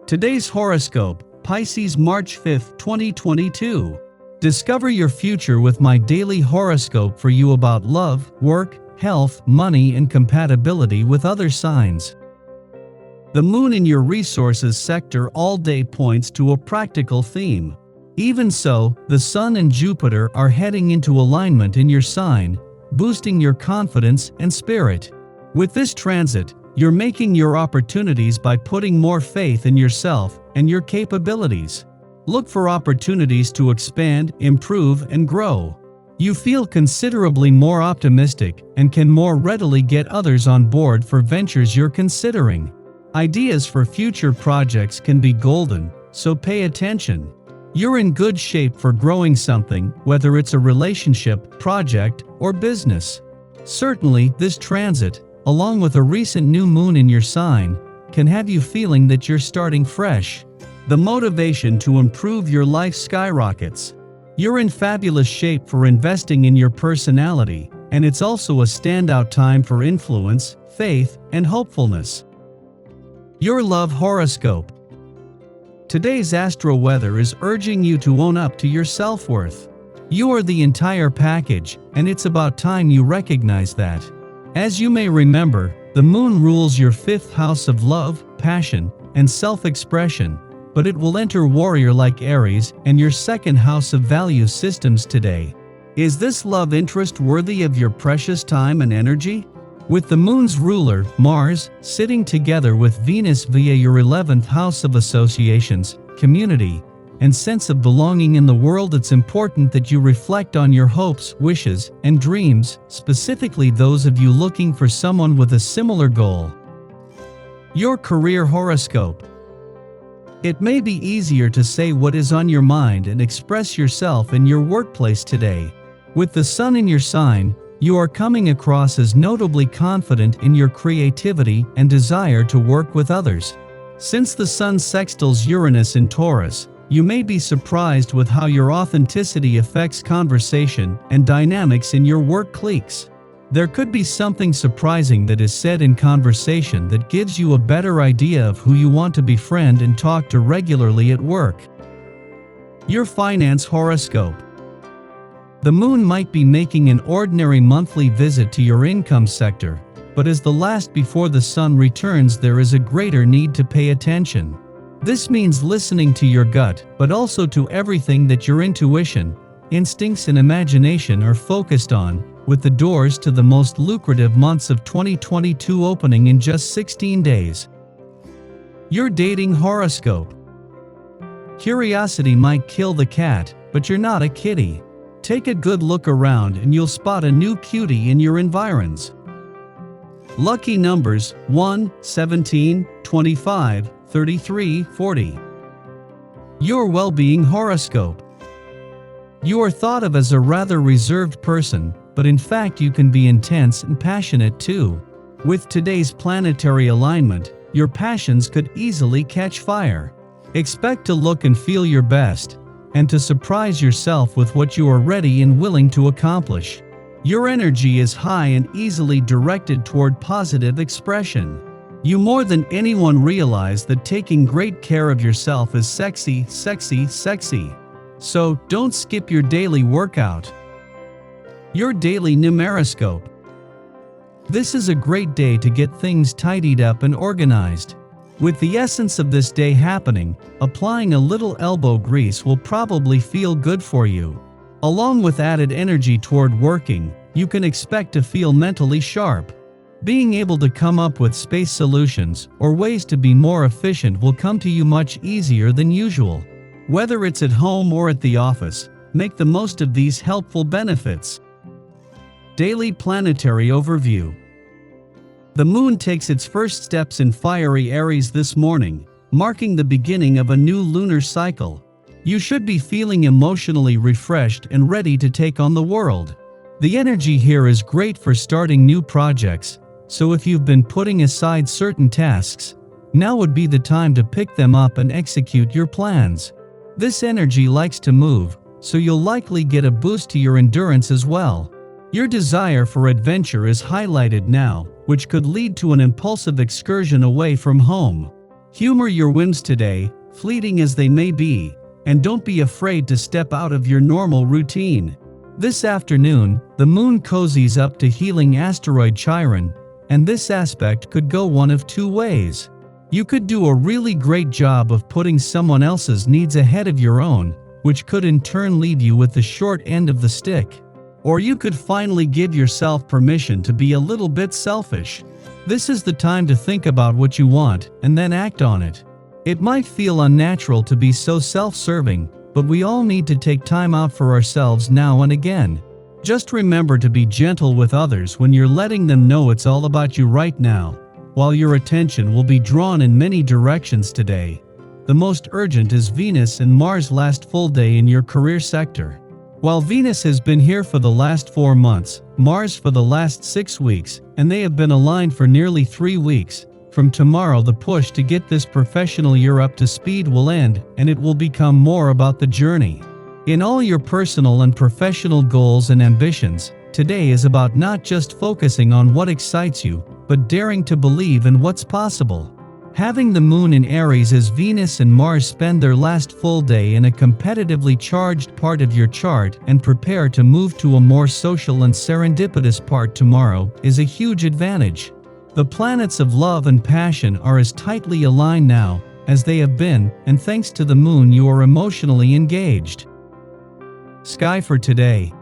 Today's horoscope, Pisces March 5, 2022. Discover your future with my daily horoscope for you about love, work, health, money, and compatibility with other signs. The moon in your resources sector all day points to a practical theme. Even so, the sun and Jupiter are heading into alignment in your sign, boosting your confidence and spirit. With this transit, you're making your opportunities by putting more faith in yourself and your capabilities. Look for opportunities to expand, improve, and grow. You feel considerably more optimistic and can more readily get others on board for ventures you're considering. Ideas for future projects can be golden, so pay attention. You're in good shape for growing something, whether it's a relationship, project, or business. Certainly, this transit, along with a recent new moon in your sign, can have you feeling that you're starting fresh. The motivation to improve your life skyrockets. You're in fabulous shape for investing in your personality, and it's also a standout time for influence, faith, and hopefulness. Your love horoscope. Today's astro weather is urging you to own up to your self-worth. You are the entire package, and it's about time you recognize that. As you may remember, the moon rules your fifth house of love, passion, and self-expression, but it will enter warrior-like Aries and your second house of value systems today. Is this love interest worthy of your precious time and energy? With the moon's ruler, Mars, sitting together with Venus via your 11th house of associations, community, and sense of belonging in the world, it's important that you reflect on your hopes, wishes, and dreams, specifically those of you looking for someone with a similar goal. Your career horoscope. It may be easier to say what is on your mind and express yourself in your workplace today. With the sun in your sign, you are coming across as notably confident in your creativity and desire to work with others. Since the sun sextiles Uranus in Taurus, you may be surprised with how your authenticity affects conversation and dynamics in your work cliques. There could be something surprising that is said in conversation that gives you a better idea of who you want to befriend and talk to regularly at work. Your finance horoscope. The moon might be making an ordinary monthly visit to your income sector, but as the last before the sun returns, there is a greater need to pay attention. This means listening to your gut, but also to everything that your intuition, instincts, and imagination are focused on, with the doors to the most lucrative months of 2022 opening in just 16 days. Your dating horoscope. Curiosity might kill the cat, but you're not a kitty. Take a good look around and you'll spot a new cutie in your environs. Lucky numbers 1, 17, 25, 33, 40. Your well-being horoscope. You are thought of as a rather reserved person, but in fact you can be intense and passionate too. With today's planetary alignment, your passions could easily catch fire. Expect to look and feel your best, and to surprise yourself with what you are ready and willing to accomplish. Your energy is high and easily directed toward positive expression. You more than anyone realize that taking great care of yourself is sexy, sexy, sexy. So, don't skip your daily workout. Your daily numeroscope. This is a great day to get things tidied up and organized. With the essence of this day happening, applying a little elbow grease will probably feel good for you. Along with added energy toward working, you can expect to feel mentally sharp. Being able to come up with space solutions or ways to be more efficient will come to you much easier than usual. Whether it's at home or at the office, make the most of these helpful benefits. Daily planetary overview. The moon takes its first steps in fiery Aries this morning, marking the beginning of a new lunar cycle. You should be feeling emotionally refreshed and ready to take on the world. The energy here is great for starting new projects, so if you've been putting aside certain tasks, now would be the time to pick them up and execute your plans. This energy likes to move, so you'll likely get a boost to your endurance as well. Your desire for adventure is highlighted now, which could lead to an impulsive excursion away from home. Humor your whims today, fleeting as they may be, and don't be afraid to step out of your normal routine. This afternoon, the moon cozies up to healing asteroid Chiron, and this aspect could go one of two ways. You could do a really great job of putting someone else's needs ahead of your own, which could in turn leave you with the short end of the stick. Or you could finally give yourself permission to be a little bit selfish. This is the time to think about what you want and then act on it. It might feel unnatural to be so self-serving, but we all need to take time out for ourselves now and again. Just remember to be gentle with others when you're letting them know it's all about you right now. While your attention will be drawn in many directions today, the most urgent is Venus and Mars' last full day in your career sector. While Venus has been here for the last 4 months, Mars for the last 6 weeks, and they have been aligned for nearly 3 weeks, from tomorrow the push to get this professional year up to speed will end, and it will become more about the journey. In all your personal and professional goals and ambitions, today is about not just focusing on what excites you, but daring to believe in what's possible. Having the moon in Aries as Venus and Mars spend their last full day in a competitively charged part of your chart and prepare to move to a more social and serendipitous part tomorrow is a huge advantage. The planets of love and passion are as tightly aligned now as they have been, and thanks to the moon you are emotionally engaged. Sky for today.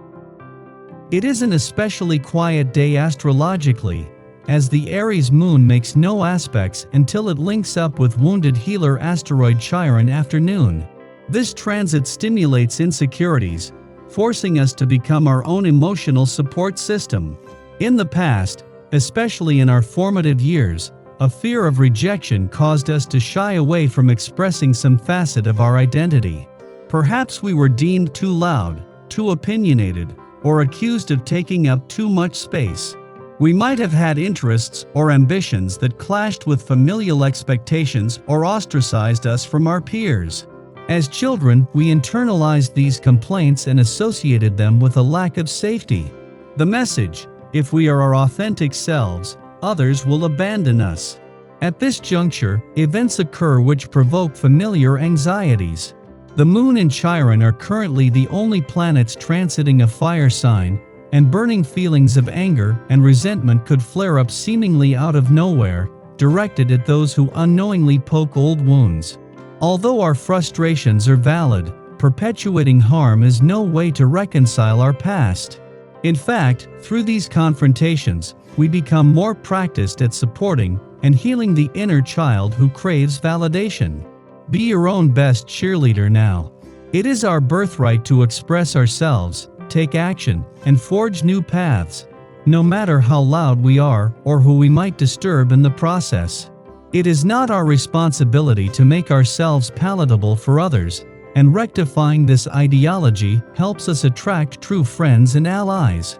It is an especially quiet day astrologically, as the Aries moon makes no aspects until it links up with wounded healer asteroid Chiron afternoon. This transit stimulates insecurities, forcing us to become our own emotional support system. In the past, especially in our formative years, a fear of rejection caused us to shy away from expressing some facet of our identity. Perhaps we were deemed too loud, too opinionated, or accused of taking up too much space. We might have had interests or ambitions that clashed with familial expectations or ostracized us from our peers. As children, we internalized these complaints and associated them with a lack of safety. The message: if we are our authentic selves, others will abandon us. At this juncture, events occur which provoke familiar anxieties. The moon and Chiron are currently the only planets transiting a fire sign, and burning feelings of anger and resentment could flare up seemingly out of nowhere, directed at those who unknowingly poke old wounds. Although our frustrations are valid, perpetuating harm is no way to reconcile our past. In fact, through these confrontations, we become more practiced at supporting and healing the inner child who craves validation. Be your own best cheerleader now. It is our birthright to express ourselves, take action, and forge new paths, no matter how loud we are or who we might disturb in the process. It is not our responsibility to make ourselves palatable for others, and rectifying this ideology helps us attract true friends and allies.